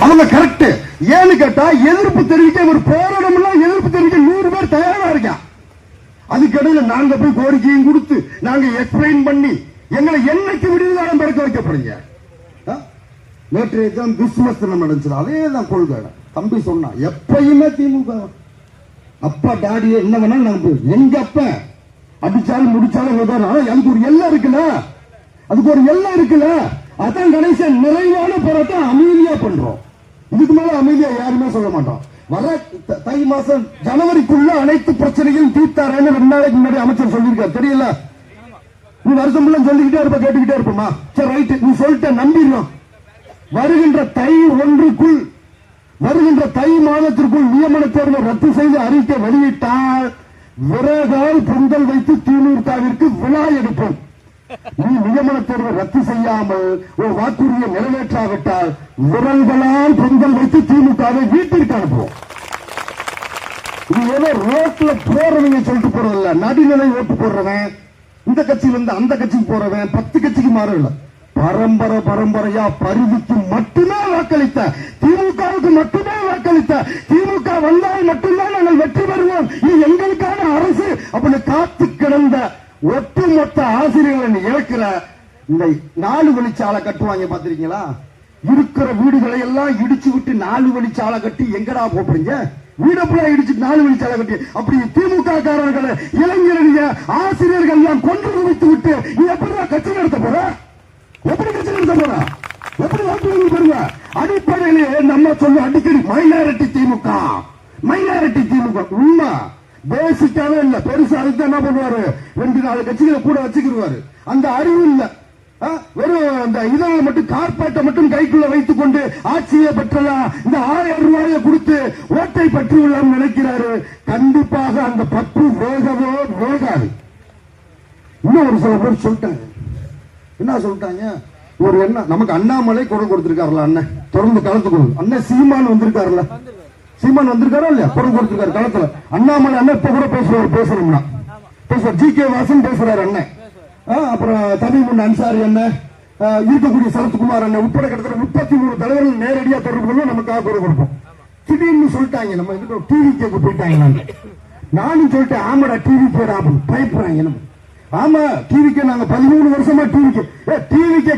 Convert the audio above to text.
அவங்க கரெக்ட். ஏன்னு கேட்டா எதிர்ப்பு தெரிவிக்க ஒரு போராட்டம் எதிர்ப்பு தெரிவிக்க 100 பேர் தயாரா இருக்கான். அதுக்கிடையில நாங்க போய் கோரிக்கையும் கொடுத்து நாங்க எக்ஸ்பிளைன் பண்ணி எங்களை என்னைக்கு விடுதலை பிறக்க வைக்க போறீங்க? நேற்றைய தான் கிறிஸ்துமஸ் தினம் நடந்துச்சு. அதே தான் கொள்கை. தம்பி சொன்னா எப்பயுமே திமுக அப்பா டாடி என்ன வேணாலும் நாங்க எங்க அப்ப அடிச்சாலும் முடிச்சாலும் அதுக்கு ஒரு எல்லை இருக்குல்ல, அதுக்கு ஒரு எல்லை இருக்குல்ல. அதான் கணேசன் நிறைவான போராட்டம் அமைதியா பண்றோம். இதுக்கு மேல அமைதியா யாருமே சொல்ல மாட்டோம். வர தை மாசம் ஜனவரிக்குள்ள அனைத்து பிரச்சனைகளும் தீர்த்தாரன்னு 2 நாளைக்கு முன்னாடி அமைச்சர் சொல்லியிருக்காரு. தெரியல, நீ வருஷம் சொல்லிக்கிட்டே இருப்ப, கேட்டுக்கிட்டே இருப்போமா? சரி ரைட், நீ சொல்லிட்ட நம்பிடுறோம். வருகின்ற தை 1க்குள் வருகின்ற தை மாதத்திற்குள் நியமன தேர்வை ரத்து செய்து அறிக்கை வெளியிட்டால் விறகால் பொங்கல் வைத்து திமுகவிற்கு விழா எடுப்போம். நீ நியமன தேர்வை ரத்து செய்யாமல் ஒரு வாக்குறுதியை நிறைவேற்றாவிட்டால் விரல்களால் பொங்கல் வைத்து திமுகவை வீட்டிற்கு அனுப்புவோம். இது ஏதோ ரோட்ல போறவங்க சொல்லிட்டு போறதில்ல. நடுநிலை ஓட்டு போடுறவன், இந்த கட்சியிலிருந்து அந்த கட்சிக்கு போறவன் 10 கட்சிக்கு மாறல. பரம்பரையா பரிதிக்கு மட்டுமே வாக்களித்த, திமுகவுக்கு மட்டுமே வாக்களித்த, திமுக வந்தால் மட்டும்தான் நாங்கள் வெற்றி பெறுவோம், இது எங்களுக்கான அரசு அப்படின்னு காத்து கிடந்த ஒட்டுமொத்த ஆசிரியர்களை இழக்கிற இந்த 4 வழிச்சாலை கட்டுவாங்க பாத்திருக்கீங்களா? இருக்கிற வீடுகளை எல்லாம் இடிச்சு விட்டு 4 வழிச்சாலை கட்டி எங்கடா போறீங்க? வீடப்பெல்லாம் இடிச்சு 4 வழிச்சாலை கட்டி அப்படி திமுக காரர்களை இளைஞர்கள் ஆசிரியர்கள் எல்லாம் கொண்டு குவித்து விட்டு நீ எப்படிதான் கட்சி நடத்த போற? எப்படி கட்சி நடத்த போற? எப்படி வாக்குறுதி பெறுவ? அடிப்படையிலே நம்ம சொல்ல அடிக்கடி மைனாரிட்டி திமுக, மைனாரிட்டி திமுக. உண்மை பேசிக்காவே இல்ல. பெருசா அதுக்கு என்ன பண்ணுவாரு? 2-4 கட்சிகளை கூட வச்சுக்கிடுவாரு. அந்த அறிவு இல்ல. வெறும் அந்த இதழை மட்டும் கார்பரேட்டை மட்டும் கைக்குள்ள வைத்துக் கொண்டு ஆட்சியை பெற்றலாம், இந்த 1000 ரூபாயை கொடுத்து ஓட்டை பெற்றுள்ளோம் நினைக்கிறாரு. கண்டிப்பாக அந்த பற்று வேகவே வேகாது. இன்னும் ஒரு சில பேர் சொல்லிட்டாங்க. என்ன சொல்லிட்டாங்க? ஒரு என்ன நமக்கு அண்ணாமலை குரல் கொடுத்திருக்காருல, அண்ணன் தொடர்ந்து கலந்துக்கணும். அண்ணன் சீமான் வந்திருக்காருல்ல, சீமான் வந்திருக்காரா இல்லையா? குரல் கொடுத்திருக்காரு களத்துல. அண்ணாமலை அண்ணன் இப்ப கூட பேசுவார், பேசணும்னா பேசுவார். ஜி கே வாசன் பேசுறாரு அண்ணன். அப்புறம் தமிழ் அன்சாரி அண்ணன், இருக்கக்கூடிய சரத்குமார் அண்ணன் உட்பட கிட்டத்தட்ட 33 தலைவர்கள் நேரடியா தொடர்பு கொண்டு நமக்காக குரல் கொடுப்போம். திடீர்னு சொல்லிட்டாங்க நம்ம இதுக்கு டிவி கேட்க போயிட்டாங்க. நானும் சொல்லிட்டேன், ஆமாடா டிவி கேடா பயப்படுறாங்க. ஆமா டிவிக்கு நாங்க 13 வருஷமா டிவிக்கு